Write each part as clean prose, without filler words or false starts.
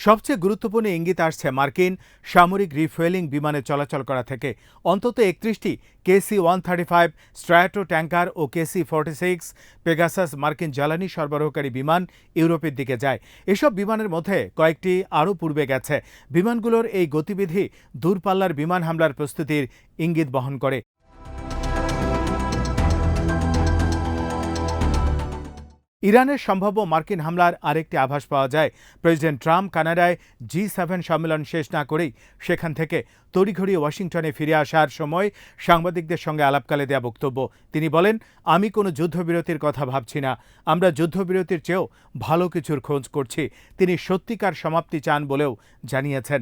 সবচেয়ে গুরুত্বপূর্ণ ইঙ্গিত আসছে মার্কিন সামরিক রিফুয়েলিং বিমানে চলাচল করা থেকে। অন্তত ৩১টি KC-135 স্ট্র্যাটো ট্যাঙ্কার ও KC-46 পেগাসাস মার্কিন জ্বালানি সরবরাহকারী বিমান ইউরোপের দিকে যায়। এসব বিমানের মধ্যে কয়েকটি আরও পূর্বে গেছে। বিমানগুলোর এই গতিবিধি দূরপাল্লার বিমান হামলার প্রস্তুতির ইঙ্গিত বহন করে। ইরানের সম্ভাব্য মার্কিন হামলার আরেকটি আভাস পাওয়া যায় প্রেসিডেন্ট ট্রাম্প কানাডায় G7 সম্মেলন শেষ না করেই সেখান থেকে তড়িঘড়ি ওয়াশিংটনে ফিরে আসার সময় সাংবাদিকদের সঙ্গে আলাপকালে দেয়া বক্তব্য। তিনি বলেন, আমি কোনো যুদ্ধবিরতির কথা ভাবছি না, আমরা যুদ্ধবিরতির চেয়েও ভালো কিছুর খোঁজ করছি। তিনি সত্যিকার সমাপ্তি চান বলেও জানিয়েছেন।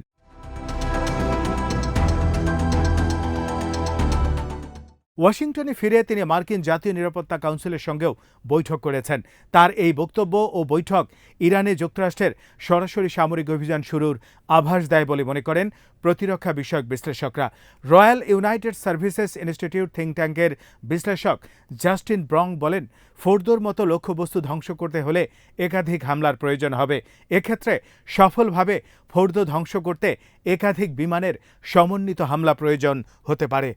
ওয়াশিংটনে ফিরে তিনি মার্কিন জাতীয় নিরাপত্তা কাউন্সিলের সঙ্গেও বৈঠক করেছেন। তার এই বক্তব্য ও বৈঠক ইরানে যুক্তরাষ্ট্রের সরাসরি সামরিক অভিযান শুরুর আভাস দেয় বলে মনে করেন প্রতিরক্ষা বিষয়ক বিশ্লেষকরা। Royal United services institute think ট্যাঙ্কের বিশ্লেষক জাস্টিন ব্রং বলেন, ফোর্দোর মতো লক্ষ্যবস্তু ধ্বংস করতে হলে একাধিক হামলার প্রয়োজন হবে। এক্ষেত্রে সফলভাবে ফোর্দো ধ্বংস করতে একাধিক বিমানের সমন্বিত হামলা প্রয়োজন হতে পারে।